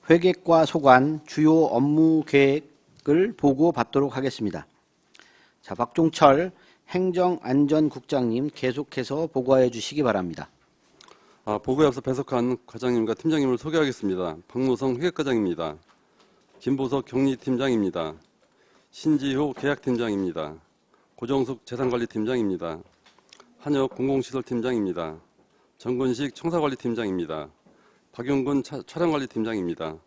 회계과 소관 주요 업무 계획을 보고받도록 하겠습니다. 자, 박종철 행정안전국장님 계속해서 보고해 주시기 바랍니다. 보고에 앞서 배석한 과장님과 팀장님을 소개하겠습니다. 박노성 회계과장입니다. 김보석 경리팀장입니다. 신지효 계약팀장입니다. 고정숙 재산관리팀장입니다. 한혁 공공시설팀장입니다. 정근식 청사관리팀장입니다. 박용근 촬영관리팀장입니다.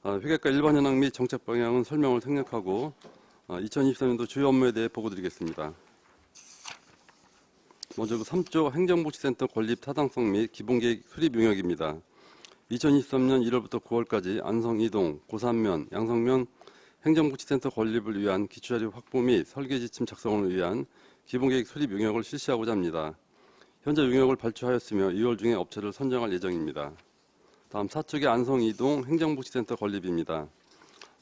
회계과 일반 현황 및 정책 방향은 설명을 생략하고 2023년도 주요 업무에 대해 보고드리겠습니다. 먼저 3조 행정복지센터 건립 타당성 및 기본계획 수립 용역입니다. 2023년 1월부터 9월까지 안성 이동, 고산면, 양성면 행정복지센터 건립을 위한 기초자료 확보 및 설계 지침 작성을 위한 기본계획 수립 용역을 실시하고자 합니다. 현재 용역을 발주하였으며 2월 중에 업체를 선정할 예정입니다. 다음 4쪽의 안성 이동 행정복지센터 건립입니다.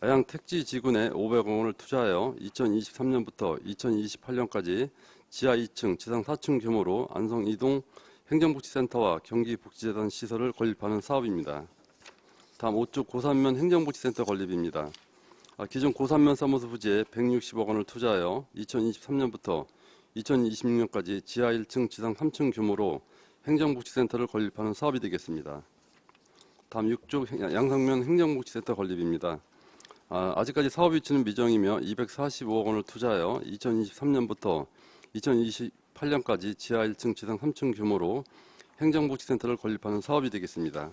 아양 택지지구내 500억 원을 투자하여 2023년부터 2028년까지 지하 2층, 지상 4층 규모로 안성 이동 행정복지센터와 경기복지재단 시설을 건립하는 사업입니다. 다음 5쪽 고산면 행정복지센터 건립입니다. 기존 고산면 사무소 부지에 160억 원을 투자하여 2023년부터 2026년까지 지하 1층, 지상 3층 규모로 행정복지센터를 건립하는 사업이 되겠습니다. 다음 6쪽 양상면 행정복지센터 건립입니다. 아직까지 사업 위치는 미정이며 245억 원을 투자하여 2023년부터 2028년까지 지하 1층, 지상 3층 규모로 행정복지센터를 건립하는 사업이 되겠습니다.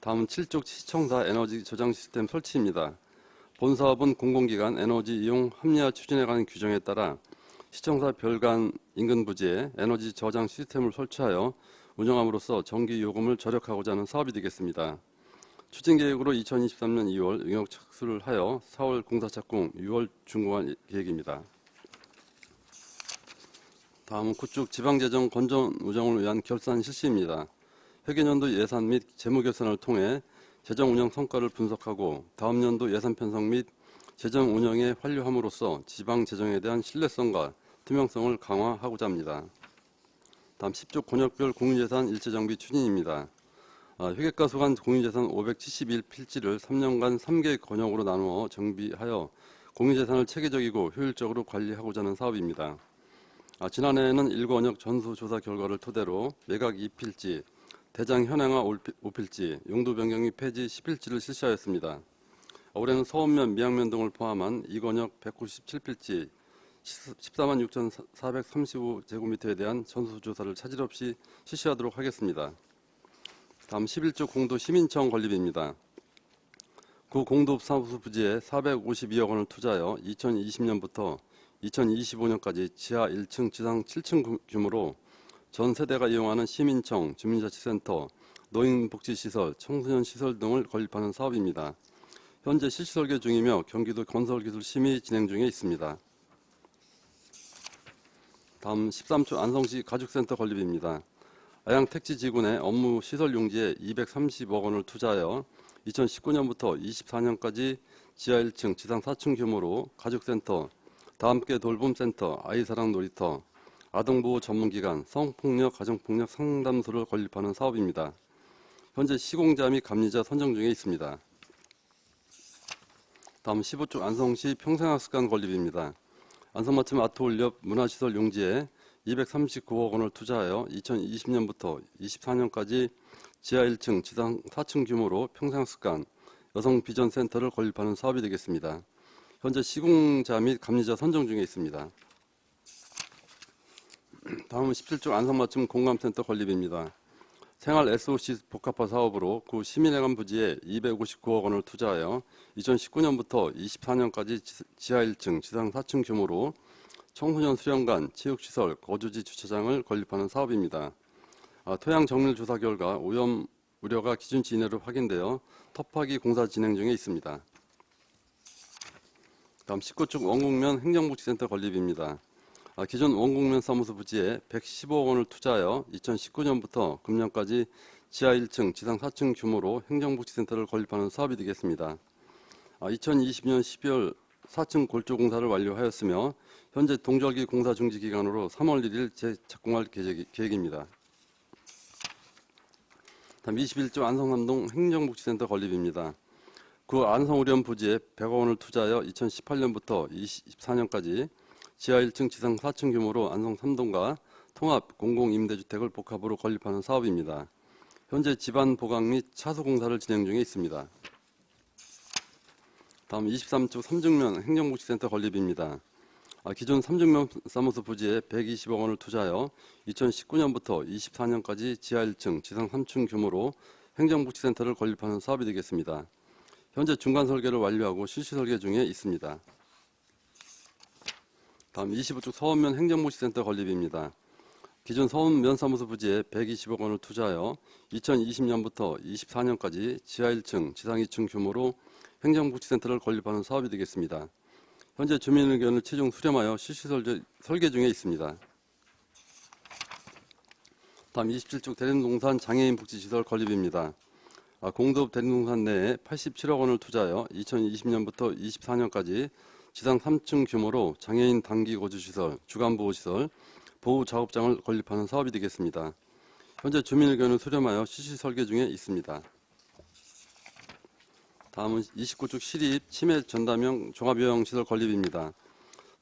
다음은 7쪽 시청사 에너지 저장 시스템 설치입니다. 본 사업은 공공기관 에너지 이용 합리화 추진에 관한 규정에 따라 시청사 별관 인근 부지에 에너지 저장 시스템을 설치하여 운영함으로써 전기 요금을 절약하고자 하는 사업이 되겠습니다. 추진 계획으로 2023년 2월 용역 착수를 하여 4월 공사 착공, 6월 준공할 계획입니다. 다음은 9쪽 지방재정 건전 운영을 위한 결산 실시입니다. 회계년도 예산 및 재무결산을 통해 재정 운영 성과를 분석하고 다음 연도 예산 편성 및 재정 운영에 활용함으로써 지방 재정에 대한 신뢰성과 투명성을 강화하고자 합니다. 다음 10조 권역별 공유재산 일체정비 추진입니다. 회계과 소관 공유재산 571필지를 3년간 3개 권역으로 나누어 정비하여 공유재산을 체계적이고 효율적으로 관리하고자 하는 사업입니다. 지난해에는 1권역 전수조사 결과를 토대로 매각 2필지, 대장 현행화 5필지, 용도 변경 및 폐지 10필지를 실시하였습니다. 올해는 서운면, 미양면 등을 포함한 2권역 197필지, 14만 6,435제곱미터에 대한 전수조사를 차질 없이 실시하도록 하겠습니다. 다음 11조 공도 시민청 건립입니다. 구 공도읍 사무소 부지에 452억 원을 투자하여 2020년부터 2025년까지 지하 1층, 지상 7층 규모로 전 세대가 이용하는 시민청, 주민자치센터, 노인복지시설, 청소년시설 등을 건립하는 사업입니다. 현재 실시 설계 중이며 경기도 건설기술심의 진행 중에 있습니다. 다음 13조 안성시 가축센터 건립입니다. 아양 택지지구내 업무 시설 용지에 230억 원을 투자하여 2019년부터 24년까지 지하 1층, 지상 4층 규모로 가족센터, 다함께 돌봄센터, 아이사랑 놀이터, 아동보호 전문기관, 성폭력, 가정폭력 상담소를 건립하는 사업입니다. 현재 시공자 및 감리자 선정 중에 있습니다. 다음 15조 안성시 평생학습관 건립입니다. 안성마침 아트올렵 문화시설 용지에 239억 원을 투자하여 2020년부터 24년까지 지하 1층, 지상 4층 규모로 평생학습관, 여성비전센터를 건립하는 사업이 되겠습니다. 현재 시공자 및 감리자 선정 중에 있습니다. 다음은 17조 안성맞춤 공감센터 건립입니다. 생활 SOC 복합화 사업으로 구 시민회관 부지에 259억 원을 투자하여 2019년부터 24년까지 지하 1층, 지상 4층 규모로 청소년 수련관, 체육시설, 거주지 주차장을 건립하는 사업입니다. 토양 정밀 조사 결과 오염 우려가 기준치 이내로 확인되어 터파기 공사 진행 중에 있습니다. 다음 19쪽 원곡면 행정복지센터 건립입니다. 기존 원곡면 사무소 부지에 115억 원을 투자하여 2019년부터 금년까지 지하 1층, 지상 4층 규모로 행정복지센터를 건립하는 사업이 되겠습니다. 2020년 12월 4층 골조 공사를 완료하였으며 현재 동절기 공사 중지 기간으로 3월 1일 재착공할 계획입니다. 다음 21조 안성삼동 행정복지센터 건립입니다. 구 안성우련 부지에 100억 원을 투자하여 2018년부터 24년까지 지하 1층, 지상 4층 규모로 안성 3동과 통합 공공임대주택을 복합으로 건립하는 사업입니다. 현재 지반 보강 및 차수 공사를 진행 중에 있습니다. 다음 23조 삼중면 행정복지센터 건립입니다. 기존 삼중면 사무소 부지에 120억 원을 투자하여 2019년부터 24년까지 지하 1층, 지상 3층 규모로 행정복지센터를 건립하는 사업이 되겠습니다. 현재 중간 설계를 완료하고 실시 설계 중에 있습니다. 다음 25조 서원면 행정복지센터 건립입니다. 기존 서원면 사무소 부지에 120억 원을 투자하여 2020년부터 24년까지 지하 1층, 지상 2층 규모로 행정복지센터를 건립하는 사업이 되겠습니다. 현재 주민 의견을 최종 수렴하여 실시 설계 중에 있습니다. 다음 27조 대림동산 장애인 복지시설 건립입니다. 공도읍 대림동산 내에 87억 원을 투자하여 2020년부터 24년까지 지상 3층 규모로 장애인 단기 거주시설, 주간보호시설, 보호작업장을 건립하는 사업이 되겠습니다. 현재 주민 의견을 수렴하여 실시 설계 중에 있습니다. 다음은 29조 시립 치매 전담형 종합요양시설 건립입니다.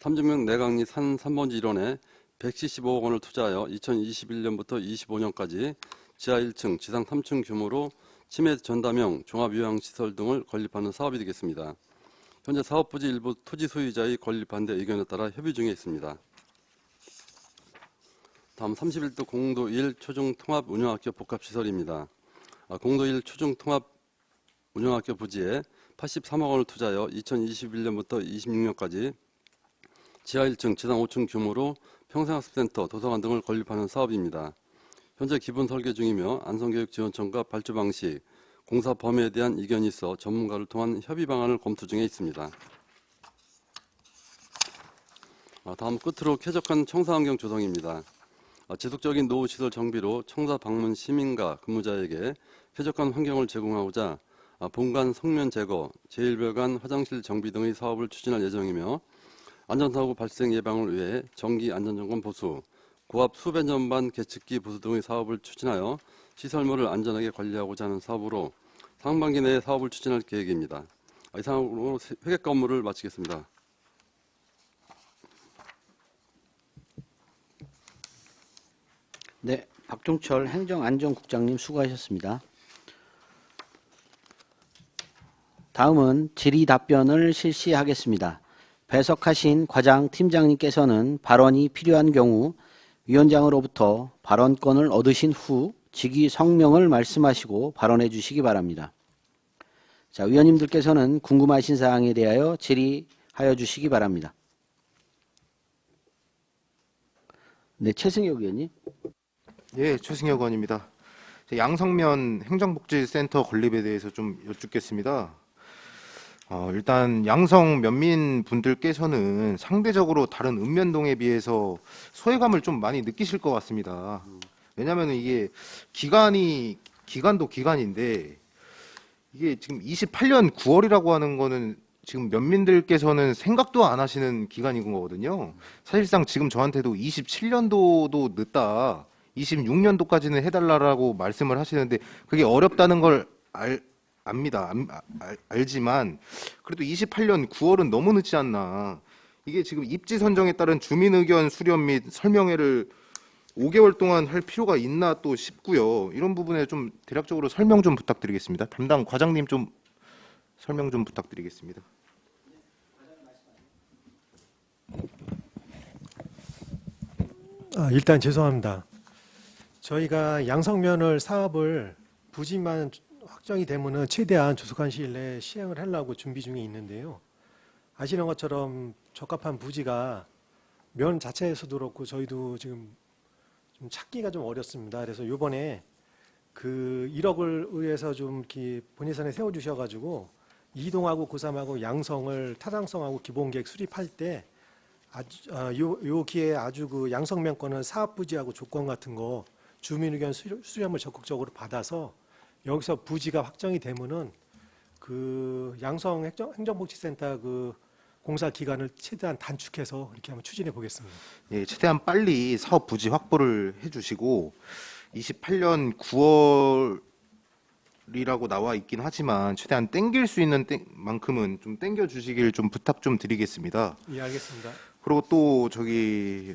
삼중면 내강리 산 3번지 1원에 175억 원을 투자하여 2021년부터 25년까지 지하 1층, 지상 3층 규모로 치매 전담형 종합요양시설 등을 건립하는 사업이 되겠습니다. 현재 사업부지 일부 토지 소유자의 건립 반대 의견에 따라 협의 중에 있습니다. 다음 31도 공도 1 초중 통합 운영학교 복합시설입니다. 공도 1 초중 통합 운영학교 부지에 83억 원을 투자하여 2021년부터 26년까지 지하 1층, 지상 5층 규모로 평생학습센터, 도서관 등을 건립하는 사업입니다. 현재 기본 설계 중이며 안성교육지원청과 발주 방식, 공사 범위에 대한 이견이 있어 전문가를 통한 협의 방안을 검토 중에 있습니다. 다음 끝으로 쾌적한 청사환경 조성입니다. 지속적인 노후시설 정비로 청사 방문 시민과 근무자에게 쾌적한 환경을 제공하고자 본관 성면 제거, 제1별관 화장실 정비 등의 사업을 추진할 예정이며 안전사고 발생 예방을 위해 정기 안전점검 보수, 고압 수변 전반 계측기 보수 등의 사업을 추진하여 시설물을 안전하게 관리하고자 하는 사업으로 상반기 내에 사업을 추진할 계획입니다. 이상으로 회계 업무를 마치겠습니다. 네, 박종철 행정안전국장님 수고하셨습니다. 다음은 질의답변을 실시하겠습니다. 배석하신 과장 팀장님께서는 발언이 필요한 경우 위원장으로부터 발언권을 얻으신 후 직위 성명을 말씀하시고 발언해 주시기 바랍니다. 자, 위원님들께서는 궁금하신 사항에 대하여 질의하여 주시기 바랍니다. 네, 최승혁 의원님. 예, 최승혁 의원입니다. 양성면 행정복지센터 건립에 대해서 좀 여쭙겠습니다. 일단 양성 면민 분들께서는 상대적으로 다른 읍면동에 비해서 소외감을 좀 많이 느끼실 것 같습니다. 왜냐하면 이게 기간도 기간인데 이게 지금 28년 9월이라고 하는 거는 지금 면민들께서는 생각도 안 하시는 기간인 거거든요. 사실상 지금 저한테도 27년도도 늦다, 26년도까지는 해달라고 말씀을 하시는데 그게 어렵다는 걸 압니다. 알지만 그래도 28년 9월은 너무 늦지 않나. 이게 지금 입지 선정에 따른 주민 의견 수렴 및 설명회를 5개월 동안 할 필요가 있나 또 싶고요. 이런 부분에 좀 대략적으로 설명 좀 부탁드리겠습니다. 담당 과장님 좀 설명 좀 부탁드리겠습니다. 일단 죄송합니다. 저희가 양성면을 사업을 부지만 확정이 되면은 최대한 조속한 시일 내에 시행을 하려고 준비 중에 있는데요. 아시는 것처럼 적합한 부지가 면 자체에서도 그렇고 저희도 지금 좀 찾기가 좀 어렵습니다. 그래서 이번에 그 1억을 의해서 좀 이렇게 본예산에 세워주셔가지고 이동하고 고3하고 양성을 타당성하고 기본계획 수립할 때 요 기회에 아주 그 양성면권은 사업부지하고 조건 같은 거 주민의견 수렴을 적극적으로 받아서 여기서 부지가 확정이 되면은 그 양성 행정복지센터 그 공사 기간을 최대한 단축해서 이렇게 한번 추진해 보겠습니다. 예, 최대한 빨리 사업 부지 확보를 해주시고 28년 9월 이라고 나와 있긴 하지만 최대한 땡길 수 있는 만큼은 좀 땡겨 주시길 좀 부탁 좀 드리겠습니다. 예, 알겠습니다. 그리고 또 저기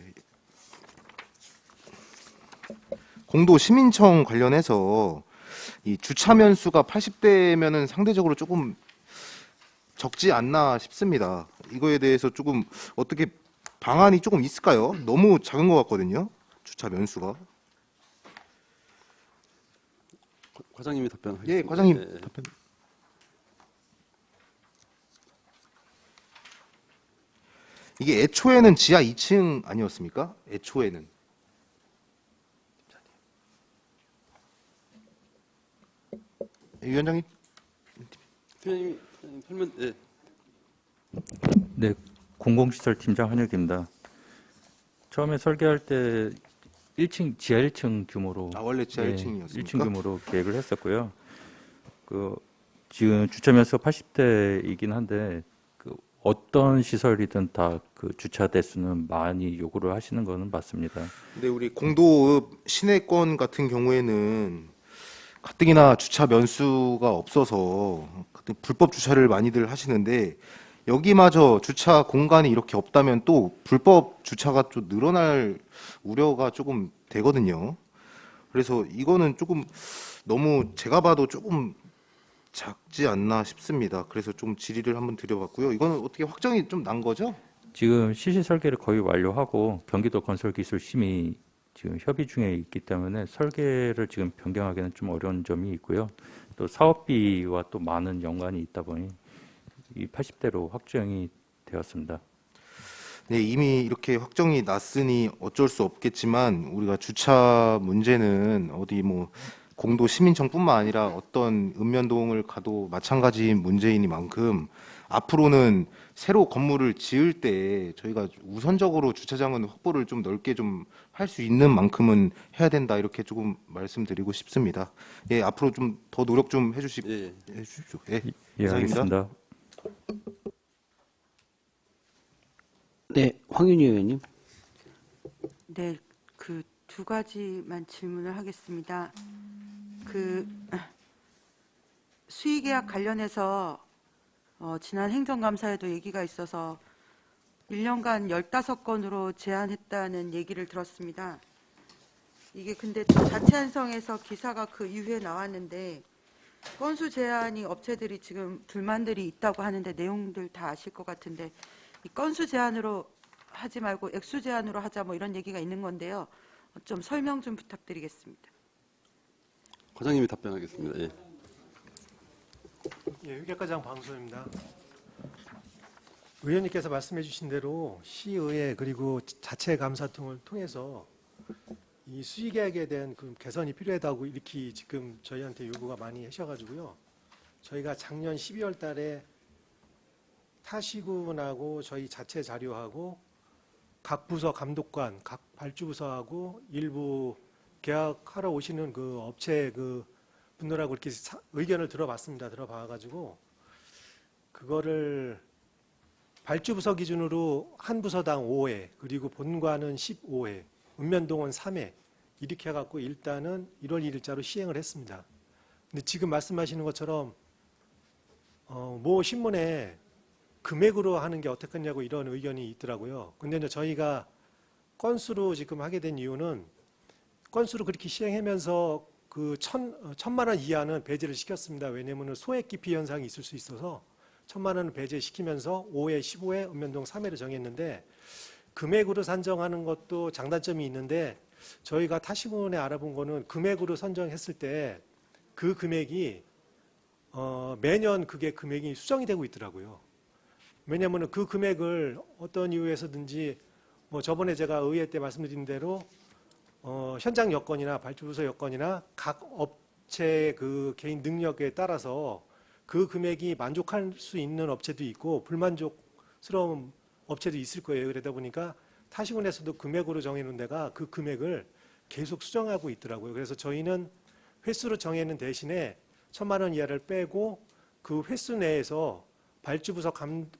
공도 시민청 관련해서 이 주차면 수가 80대면은 상대적으로 조금 적지 않나 싶습니다. 이거에 대해서 조금 어떻게 방안이 조금 있을까요? 너무 작은 것 같거든요. 주차 면수가. 과장님이 답변하겠습니다. 예, 과장님 예. 답변. 이게 애초에는 지하 2층 아니었습니까? 애초에는. 위원장님. 팀장님이 설명, 예. 네, 공공시설팀장 한혁입니다. 처음에 설계할 때 1층, 지하 1층 규모로 원래 지하 예, 1층이었습니까? 1층 규모로 계획을 했었고요. 지금 주차면수 80대이긴 한데 어떤 시설이든 다 그 주차 대수는 많이 요구를 하시는 거는 맞습니다. 근데 우리 공도읍 시내권 같은 경우에는 가뜩이나 주차 면수가 없어서 불법 주차를 많이들 하시는데 여기마저 주차 공간이 이렇게 없다면 또 불법 주차가 좀 늘어날 우려가 조금 되거든요. 그래서 이거는 조금 너무 제가 봐도 조금 작지 않나 싶습니다. 그래서 좀 질의를 한번 드려봤고요. 이거는 어떻게 확정이 좀 난 거죠? 지금 실시 설계를 거의 완료하고 경기도 건설기술심의 지금 협의 중에 있기 때문에 설계를 지금 변경하기는 좀 어려운 점이 있고요. 또 사업비와 또 많은 연관이 있다 보니 이 80대로 확정이 되었습니다. 네, 이미 이렇게 확정이 났으니 어쩔 수 없겠지만 우리가 주차 문제는 어디 뭐 공도 시민청뿐만 아니라 어떤 읍면동을 가도 마찬가지인 문제이니만큼 앞으로는 새로 건물을 지을 때 저희가 우선적으로 주차장은 확보를 좀 넓게 좀 할 수 있는 만큼은 해야 된다 이렇게 조금 말씀드리고 싶습니다. 예, 앞으로 좀 더 노력 좀 해주십시오. 예. 예, 예, 이상입니다. 알겠습니다. 네, 황윤희 의원님. 네, 그 두 가지만 질문을 하겠습니다. 수의계약 관련해서 지난 행정감사에도 얘기가 있어서 1년간 15건으로 제한했다는 얘기를 들었습니다. 이게 근데 또 자치한성에서 기사가 그 이후에 나왔는데 건수 제한이 업체들이 지금 불만들이 있다고 하는데 내용들 다 아실 것 같은데 이 건수 제한으로 하지 말고 액수 제한으로 하자 뭐 이런 얘기가 있는 건데요. 좀 설명 좀 부탁드리겠습니다. 과장님이 답변하겠습니다. 예. 예, 유격과장 방수입니다. 의원님께서 말씀해 주신 대로 시의회 그리고 자체 감사 등을 통해서 이 수의계약에 대한 그 개선이 필요하다고 이렇게 지금 저희한테 요구가 많이 하셔가지고요. 저희가 작년 12월 달에 타시군하고 저희 자체 자료하고 각 부서 감독관, 각 발주부서하고 일부 계약하러 오시는 그 업체 그 분들하고 이렇게 의견을 들어봤습니다. 들어봐가지고 그거를 발주부서 기준으로 한 부서당 5회, 그리고 본관은 15회, 읍면동은 3회 이렇게 해갖고 일단은 1월 1일자로 시행을 했습니다. 근데 지금 말씀하시는 것처럼 모 신문에 금액으로 하는 게 어떻겠냐고 이런 의견이 있더라고요. 근데 이제 저희가 건수로 지금 하게 된 이유는 건수로 그렇게 시행하면서 그 1,000만 원 이하는 배제를 시켰습니다. 왜냐하면 소액 기피 현상이 있을 수 있어서 1,000만 원을 배제시키면서 5회, 15회, 읍면동 3회를 정했는데 금액으로 산정하는 것도 장단점이 있는데 저희가 타시군에 알아본 거는 금액으로 선정했을 때 그 금액이 매년 그게 금액이 수정이 되고 있더라고요. 왜냐하면 그 금액을 어떤 이유에서든지 뭐 저번에 제가 의회 때 말씀드린 대로 현장 여건이나 발주부서 여건이나 각 업체의 그 개인 능력에 따라서 그 금액이 만족할 수 있는 업체도 있고 불만족스러운 업체도 있을 거예요. 그러다 보니까 타시군에서도 금액으로 정해놓은 데가 그 금액을 계속 수정하고 있더라고요. 그래서 저희는 횟수로 정해놓은 대신에 1,000만 원 이하를 빼고 그 횟수 내에서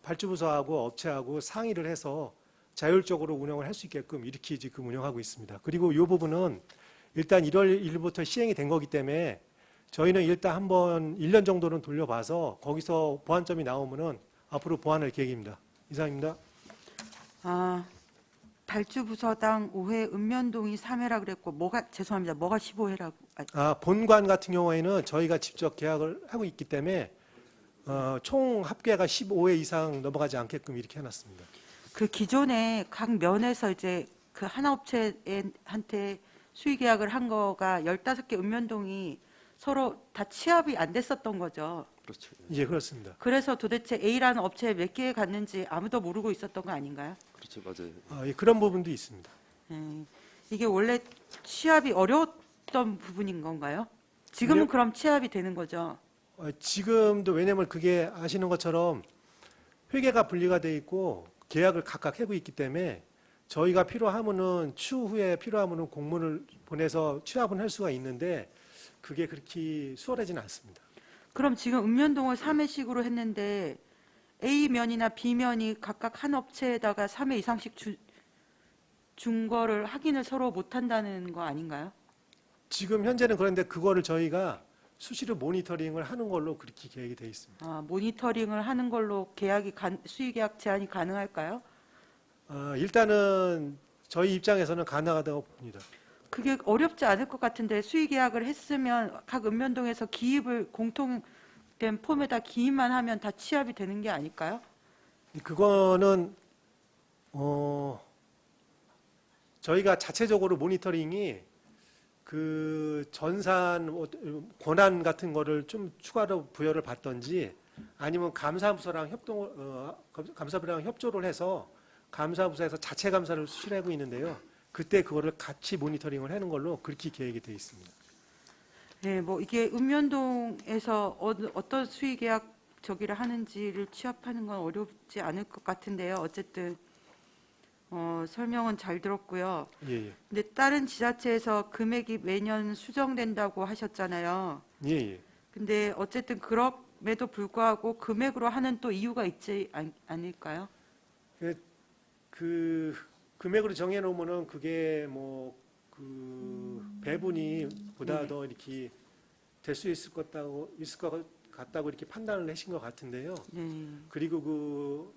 발주부서하고 업체하고 상의를 해서 자율적으로 운영을 할 수 있게끔 이렇게 지금 운영하고 있습니다. 그리고 이 부분은 일단 1월 1일부터 시행이 된 거기 때문에 저희는 일단 한번 1년 정도는 돌려봐서 거기서 보완점이 나오면은 앞으로 보완할 계획입니다. 이상입니다. 아, 발주부서당 5회, 읍면동이 3회라 그랬고 죄송합니다. 뭐가 15회라고? 본관 같은 경우에는 저희가 직접 계약을 하고 있기 때문에 총 합계가 15회 이상 넘어가지 않게끔 이렇게 해놨습니다. 그 기존에 각 면에서 이제 그 하나 업체한테 수의 계약을 한 거가 15개 읍면동이 서로 다 취합이 안 됐었던 거죠. 그렇죠. 예, 그렇습니다. 그래서 도대체 A라는 업체에 몇 개 갔는지 아무도 모르고 있었던 거 아닌가요? 그렇죠. 맞아요. 예, 그런 부분도 있습니다. 이게 원래 취합이 어려웠던 부분인 건가요? 지금은 아니요. 그럼 취합이 되는 거죠? 지금도 왜냐하면 그게 아시는 것처럼 회계가 분리가 돼 있고 계약을 각각 하고 있기 때문에 저희가 필요하면은 추후에 필요하면은 공문을 보내서 취합은 할 수가 있는데 그게 그렇게 수월하지는 않습니다. 그럼 지금 읍면동을 3회씩으로 했는데 A면이나 B면이 각각 한 업체에다가 3회 이상씩 준 거를 확인을 서로 못 한다는 거 아닌가요? 지금 현재는 그런데 그거를 저희가 수시로 모니터링을 하는 걸로 그렇게 계획이 돼 있습니다. 모니터링을 하는 걸로 수의 계약 제한이 가능할까요? 일단은 저희 입장에서는 가능하다고 봅니다. 그게 어렵지 않을 것 같은데 수의 계약을 했으면 각 읍면동에서 기입을 공통된 폼에다 기입만 하면 다 취합이 되는 게 아닐까요? 그거는 저희가 자체적으로 모니터링이 그 전산 권한 같은 거를 좀 추가로 부여를 받던지 아니면 감사부서랑 감사부랑 협조를 해서 감사부서에서 자체 감사를 수시로 하고 있는데요. 그때 그거를 같이 모니터링을 하는 걸로 그렇게 계획이 되어 있습니다. 네, 뭐 이게 읍면동에서 어떤 수의 계약 저기를 하는지를 취합하는 건 어렵지 않을 것 같은데요. 어쨌든 설명은 잘 들었고요. 예, 근데 다른 지자체에서 금액이 매년 수정된다고 하셨잖아요. 예, 예. 근데 어쨌든 그럼에도 불구하고 금액으로 하는 또 이유가 있지 않을까요? 그 금액으로 정해놓으면은 그게 뭐 그 배분이 보다 더 이렇게 될 수 있을 것 같다고 이렇게 판단을 하신 것 같은데요. 네. 그리고 그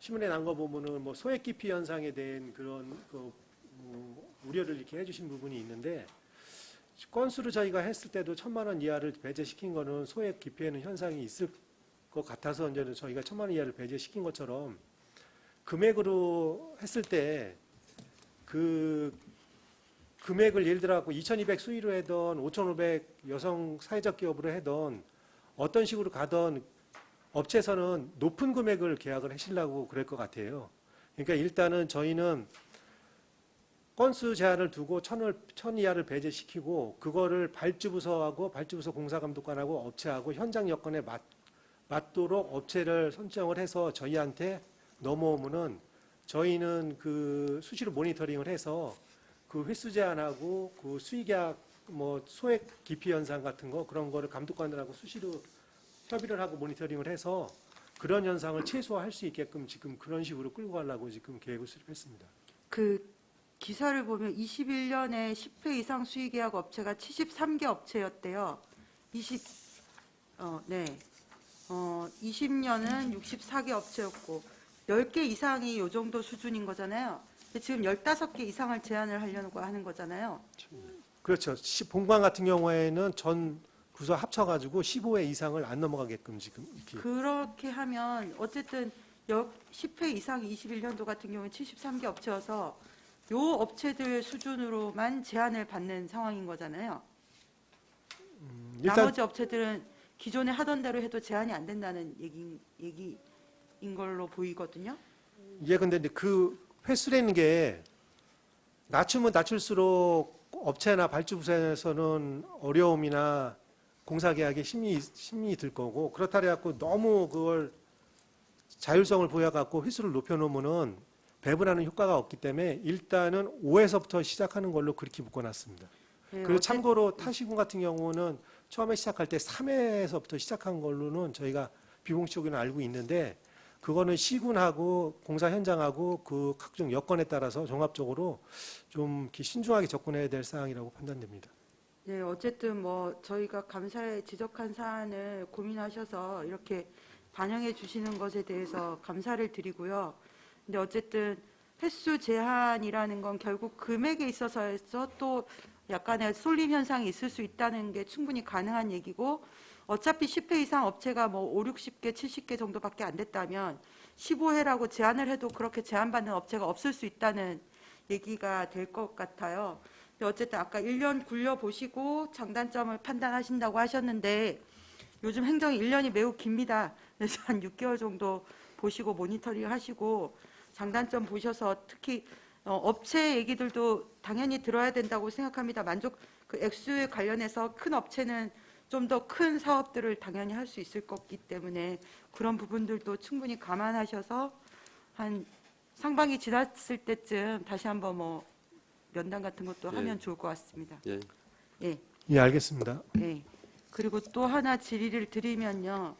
신문에 난 거 보면은 뭐 소액 기피 현상에 대한 그런 우려를 이렇게 해주신 부분이 있는데 건수를 저희가 했을 때도 1,000만 원 이하를 배제시킨 거는 소액 기피에는 현상이 있을 것 같아서 이제 저희가 1,000만 원 이하를 배제시킨 것처럼 금액으로 했을 때 그 금액을 예를 들어 갖고 2,200 수위로 하던 5,500 여성 사회적 기업으로 하던 어떤 식으로 가던 업체에서는 높은 금액을 계약을 하시려고 그럴 것 같아요. 그러니까 일단은 저희는 건수 제한을 두고 1,000 이하를 배제시키고 그거를 발주부서하고 발주부서 공사감독관하고 업체하고 현장 여건에 맞도록 업체를 선정을 해서 저희한테 넘어오면은 저희는 그 수시로 모니터링을 해서 그 횟수 제한하고 그 수의계약 뭐 소액 기피 현상 같은 거 그런 거를 감독관들하고 수시로 협의를 하고 모니터링을 해서 그런 현상을 최소화할 수 있게끔 지금 그런 식으로 끌고 가려고 지금 계획을 수립했습니다. 그 기사를 보면 21년에 10회 이상 수의 계약 업체가 73개 업체였대요. 20년은 64개 업체였고 10개 이상이 이 정도 수준인 거잖아요. 근데 지금 15개 이상을 제한을 하려고 하는 거잖아요. 그렇죠. 본관 같은 경우에는 전 부서 합쳐가지고 15회 이상을 안 넘어가게끔 지금 이렇게. 그렇게 하면 어쨌든 10회 이상 21년도 같은 경우는 73개 업체여서 요 업체들 수준으로만 제한을 받는 상황인 거잖아요. 일단 나머지 업체들은 기존에 하던 대로 해도 제한이 안 된다는 얘기인 걸로 보이거든요. 예, 근데 그 횟수라는 게 낮추면 낮출수록 업체나 발주부서에서는 어려움이나 공사계약에 심리 들 거고 그렇다 해갖고 너무 그걸 자율성을 보여갖고 횟수를 높여놓으면은 배분하는 효과가 없기 때문에 일단은 5에서부터 시작하는 걸로 그렇게 묶어놨습니다. 네, 그리고 참고로 타시군 같은 경우는 처음에 시작할 때 3회에서부터 시작한 걸로는 저희가 비공식적으로는 알고 있는데 그거는 시군하고 공사 현장하고 그 각종 여건에 따라서 종합적으로 좀 이렇게 신중하게 접근해야 될 사항이라고 판단됩니다. 네, 어쨌든 뭐 저희가 감사에 지적한 사안을 고민하셔서 이렇게 반영해 주시는 것에 대해서 감사를 드리고요. 근데 어쨌든 횟수 제한이라는 건 결국 금액에 있어서 또 약간의 쏠림 현상이 있을 수 있다는 게 충분히 가능한 얘기고, 어차피 10회 이상 업체가 뭐 5, 60개, 70개 정도밖에 안 됐다면 15회라고 제한을 해도 그렇게 제한받는 업체가 없을 수 있다는 얘기가 될 것 같아요. 근데 어쨌든 아까 1년 굴려보시고 장단점을 판단하신다고 하셨는데, 요즘 행정이 1년이 매우 깁니다. 그래서 한 6개월 정도 보시고 모니터링 하시고 장단점 보셔서 특히 업체 얘기들도 당연히 들어야 된다고 생각합니다. 그 액수에 관련해서 큰 업체는 좀 더 큰 사업들을 당연히 할 수 있을 거기 때문에 그런 부분들도 충분히 감안하셔서 한 상반기 지났을 때쯤 다시 한번 뭐 면담 같은 것도 예. 하면 좋을 것 같습니다. 예. 예. 예, 알겠습니다. 네. 그리고 또 하나 질의를 드리면요.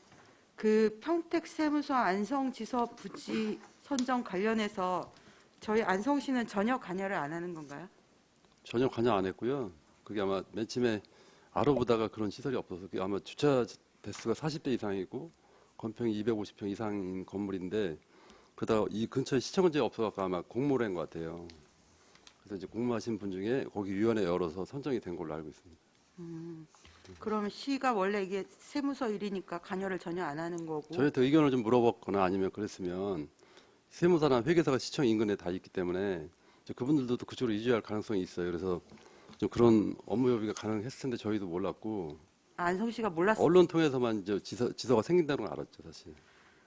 그 평택세무서 안성지서 부지 선정 관련해서 저희 안성시는 전혀 관여를 안 하는 건가요? 전혀 관여 안 했고요. 그게 아마 맨 처음에 알아보다가 그런 시설이 없어서 그게 아마 주차 대수가 40대 이상이고 건평이 250평 이상인 건물인데, 그러다가 이 근처에 시청자가 없어갖고 아마 공모를 한 것 같아요. 그래서 이제 공모하신 분 중에 거기 위원회 열어서 선정이 된 걸로 알고 있습니다. 그러면 시가 원래 이게 세무서 일이니까 관여를 전혀 안 하는 거고. 저희한테 의견을 좀 물어봤거나 아니면 그랬으면, 세무사나 회계사가 시청 인근에 다 있기 때문에 이제 그분들도 또 그쪽으로 이주할 가능성이 있어요. 그래서 좀 그런 업무 협의가 가능했을 텐데 저희도 몰랐고, 안성시가 몰랐어요. 언론 통해서만 이제 지서가 생긴다는 걸 알았죠, 사실.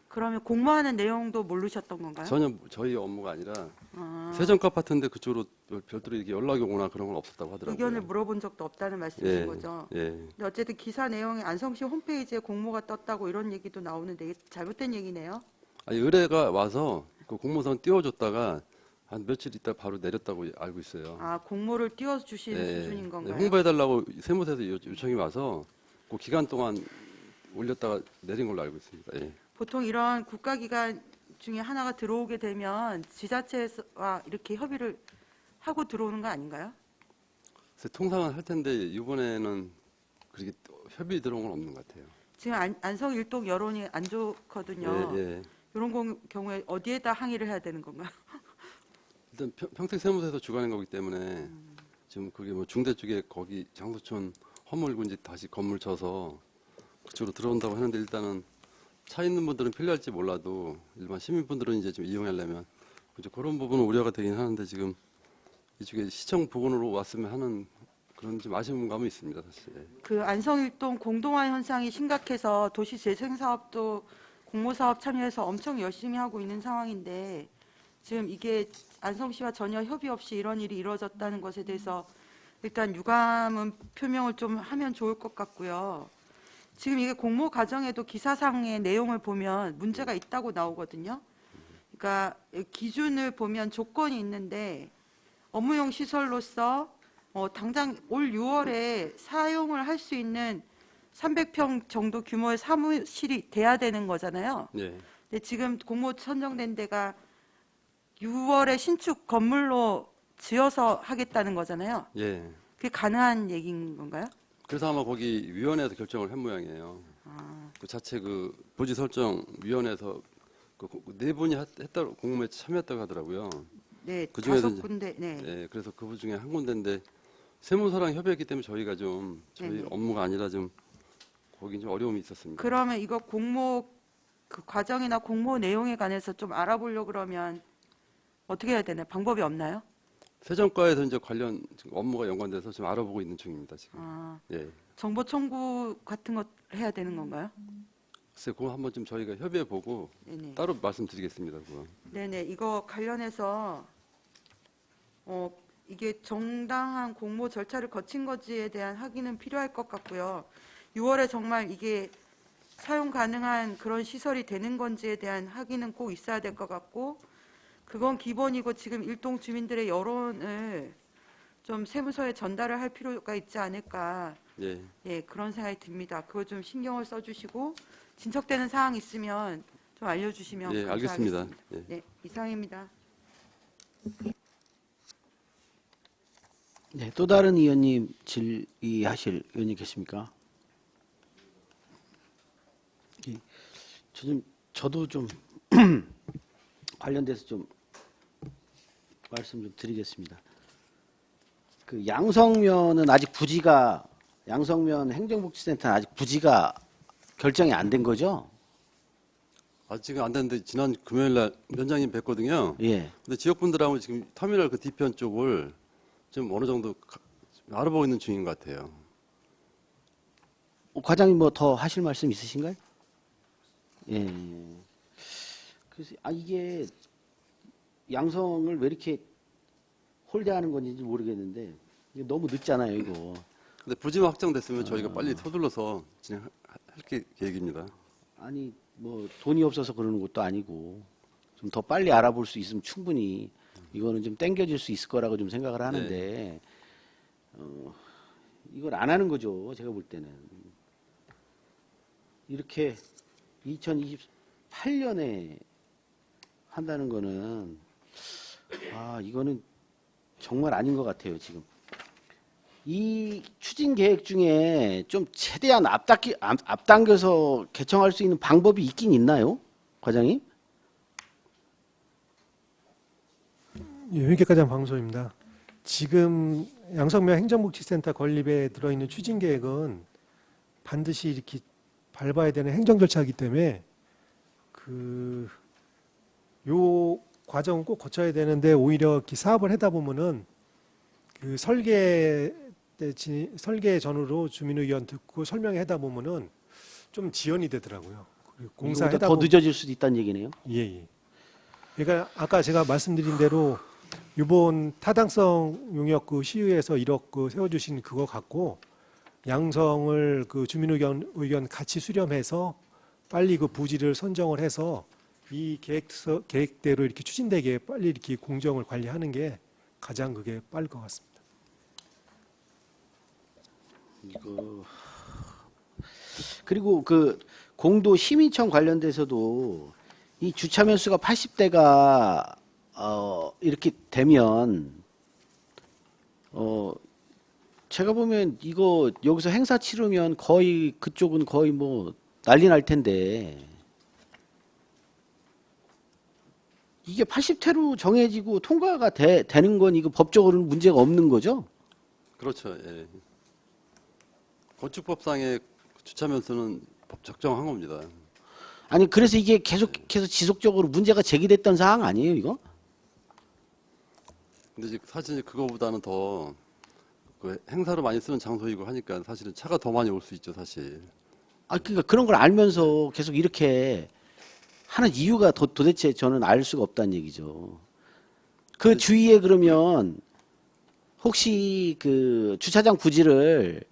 그러면 공모하는 내용도 모르셨던 건가요? 전혀 저희 업무가 아니라 아, 세정값 같은데 그쪽으로 별도로 이렇게 연락이 오거나 그런 건 없었다고 하더라고요. 의견을 물어본 적도 없다는 말씀이신 예, 거죠? 예. 근데 어쨌든 기사 내용에 안성시 홈페이지에 공모가 떴다고 이런 얘기도 나오는데 이게 잘못된 얘기네요? 아니, 의뢰가 와서 그 공모선 띄워줬다가 한 며칠 있다 바로 내렸다고 알고 있어요. 아, 공모를 띄워주시는 예, 수준인 네, 건가요? 홍보해달라고 세무서에서 요청이 와서 그 기간 동안 올렸다가 내린 걸로 알고 있습니다. 예. 보통 이런 국가기관 중에 하나가 들어오게 되면 지자체와 이렇게 협의를 하고 들어오는 거 아닌가요? 그래서 통상은 할 텐데 이번에는 그렇게 협의 들어온 건 없는 것 같아요. 지금 안성 일동 여론이 안 좋거든요. 예, 예. 이런 경우에 어디에다 항의를 해야 되는 건가요? 일단 평택 세무서에서 주관한 거기 때문에 지금 그게 뭐 중대 쪽에 거기 장소촌 허물고 이제 다시 건물 쳐서 그쪽으로 들어온다고 하는데, 일단은 차 있는 분들은 필요할지 몰라도 일반 시민분들은 이제 좀 이용하려면 이제 그런 부분은 우려가 되긴 하는데, 지금 이쪽에 시청 부근으로 왔으면 하는 그런 좀 아쉬운 감은 있습니다, 사실. 예. 그 안성 일동 공동화 현상이 심각해서 도시 재생 사업도 공모 사업 참여해서 엄청 열심히 하고 있는 상황인데, 지금 이게 안성시와 전혀 협의 없이 이런 일이 이루어졌다는 것에 대해서 일단 유감은 표명을 좀 하면 좋을 것 같고요. 지금 이게 공모 과정에도 기사상의 내용을 보면 문제가 있다고 나오거든요. 그러니까 기준을 보면 조건이 있는데, 업무용 시설로서 당장 올 6월에 사용을 할 수 있는 300평 정도 규모의 사무실이 돼야 되는 거잖아요. 예. 근데 지금 공모 선정된 데가 6월에 신축 건물로 지어서 하겠다는 거잖아요. 예. 그게 가능한 얘기인 건가요? 그래서 아마 거기 위원회에서 결정을 한 모양이에요. 그 자체 그 부지 설정 위원회에서 그 네 분이 했다고 공모에 참여했다고 하더라고요. 네, 그중에서 5군데. 네. 예, 그래서 그 중에 한 군데인데 세무서랑 협의했기 때문에 저희가 좀 저희 네네. 업무가 아니라 좀 거긴 좀 어려움이 있었습니다. 그러면 이거 공모 그 과정이나 공모 내용에 관해서 좀 알아보려고 그러면 어떻게 해야 되나요? 방법이 없나요? 세정과에서 이제 관련 지금 업무가 연관돼서 좀 알아보고 있는 중입니다, 지금. 아, 예. 정보 청구 같은 것 해야 되는 건가요? 글쎄, 그거 한번 좀 저희가 협의해 보고 네네. 따로 말씀드리겠습니다, 그거. 네네. 이거 관련해서 이게 정당한 공모 절차를 거친 건지에 대한 확인은 필요할 것 같고요. 6월에 정말 이게 사용 가능한 그런 시설이 되는 건지에 대한 확인은 꼭 있어야 될 것 같고, 그건 기본이고 지금 일동 주민들의 여론을 좀 세무서에 전달을 할 필요가 있지 않을까. 예. 예, 그런 생각이 듭니다. 그거 좀 신경을 써주시고 진척되는 사항 있으면 좀 알려주시면 예, 감사하겠습니다. 알겠습니다. 예. 네, 이상입니다. 네, 또 다른 의원님 질의하실 의원님 계십니까? 예, 저도 좀 관련돼서 좀 말씀 좀 드리겠습니다. 그 양성면은 아직 부지가 양성면 행정복지센터는 아직 부지가 결정이 안 된 거죠? 아직은 안 됐는데 지난 금요일 날 위원장님 뵀거든요. 예. 근데 지역분들하고 지금 터미널 그 뒤편 쪽을 좀 어느 정도 알아보고 있는 중인 것 같아요. 과장님 뭐 더 하실 말씀 있으신가요? 예. 그래서 이게 양성을 왜 이렇게 홀대하는 건지 모르겠는데 이게 너무 늦잖아요, 이거. 근데 부지만 확정됐으면 저희가 빨리 서둘러서 진행할 계획입니다. 아니 뭐 돈이 없어서 그러는 것도 아니고 좀 더 빨리 알아볼 수 있으면 충분히 이거는 좀 땡겨질 수 있을 거라고 좀 생각을 하는데 이걸 안 하는 거죠, 제가 볼 때는. 이렇게 2028년에 한다는 거는 이거는 정말 아닌 것 같아요, 지금. 이 추진 계획 중에 좀 최대한 앞당겨서 개청할 수 있는 방법이 있긴 있나요, 과장님? 예, 회계과장 방소입니다. 지금 양성면 행정복지센터 건립에 들어있는 추진 계획은 반드시 이렇게 밟아야 되는 행정 절차이기 때문에 요 과정은 꼭 거쳐야 되는데 오히려 이렇게 사업을 하다 보면은 그 설계 전후로 주민 의견 듣고 설명회 하다 보면은 좀 지연이 되더라고요. 그리고 공사하다 더 늦어질 수도 있다는 얘기네요. 예. 그러니까 아까 제가 말씀드린 대로 이번 타당성 용역 그 시의회에서 1억 그 세워주신 그거 갖고 양성을 그 주민 의견 같이 수렴해서 빨리 그 부지를 선정을 해서 이 계획대로 이렇게 추진되게 빨리 이렇게 공정을 관리하는 게 가장 그게 빠를 것 같습니다. 이거 그리고 그 공도 시민청 관련돼서도 이 주차면 수가 80대가 이렇게 되면 제가 보면 이거 여기서 행사 치르면 거의 그쪽은 거의 뭐 난리 날 텐데 이게 80태로 정해지고 통과가 되는 건 이거 법적으로는 문제가 없는 거죠? 그렇죠. 예. 건축법상의 주차면 수는 적정한 겁니다. 아니 그래서 이게 계속해서 지속적으로 문제가 제기됐던 사항 아니에요, 이거? 근데 이제 사실 그거보다는 더 그 행사로 많이 쓰는 장소이고 하니까 사실은 차가 더 많이 올 수 있죠, 사실. 그러니까 그런 걸 알면서 계속 이렇게 하는 이유가 도대체 저는 알 수가 없다는 얘기죠. 그 주위에 그러면 혹시 그 주차장 부지를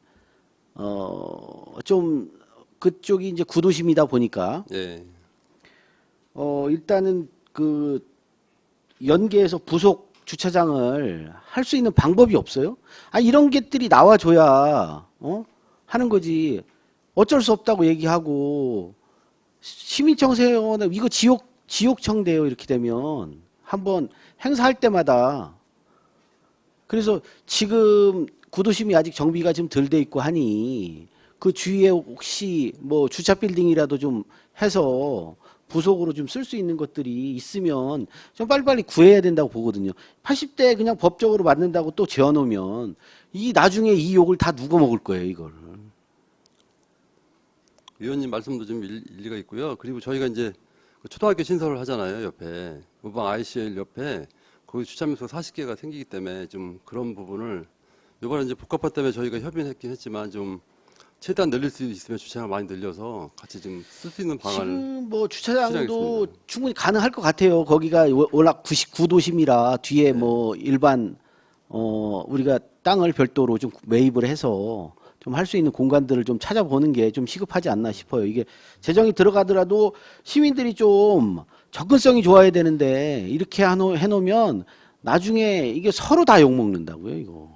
좀 그쪽이 이제 구도심이다 보니까 예. 일단은 그 연계해서 부속 주차장을 할 수 있는 방법이 없어요? 이런 것들이 나와줘야 하는 거지. 어쩔 수 없다고 얘기하고 시민청 세워는 이거 지옥청돼요. 이렇게 되면 한번 행사할 때마다. 그래서 지금 구도심이 아직 정비가 좀 덜 돼 있고 하니 그 주위에 혹시 뭐 주차 빌딩이라도 좀 해서 부속으로 좀 쓸 수 있는 것들이 있으면 좀 빨리빨리 구해야 된다고 보거든요. 80대 그냥 법적으로 맞는다고 또 재워놓으면 이 나중에 이 욕을 다 누가 먹을 거예요, 이걸. 위원님 말씀도 좀 일리가 있고요. 그리고 저희가 이제 그 초등학교 신설을 하잖아요, 옆에. 우방 ICL 옆에 거기 주차면서 40개가 생기기 때문에 좀 그런 부분을 이번에 이제 복합화 때문에 저희가 협의는 했긴 했지만 좀 최대한 늘릴 수 있으면 주차장 많이 늘려서 같이 좀 쓸 수 있는 방안을 지금 뭐 주차장도 실행했습니다. 충분히 가능할 것 같아요. 거기가 워낙 99도심이라 뒤에 뭐 일반 우리가 땅을 별도로 좀 매입을 해서 좀 할 수 있는 공간들을 좀 찾아보는 게 좀 시급하지 않나 싶어요. 이게 재정이 들어가더라도 시민들이 좀 접근성이 좋아야 되는데 이렇게 해놓으면 나중에 이게 서로 다 욕먹는다고요, 이거.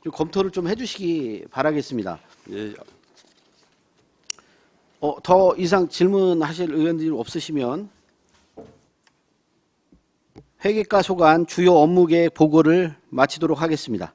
좀 검토를 좀 해주시기 바라겠습니다. 예, 더 이상 질문하실 의원들이 없으시면 회계과 소관 주요 업무 계획 보고를 마치도록 하겠습니다.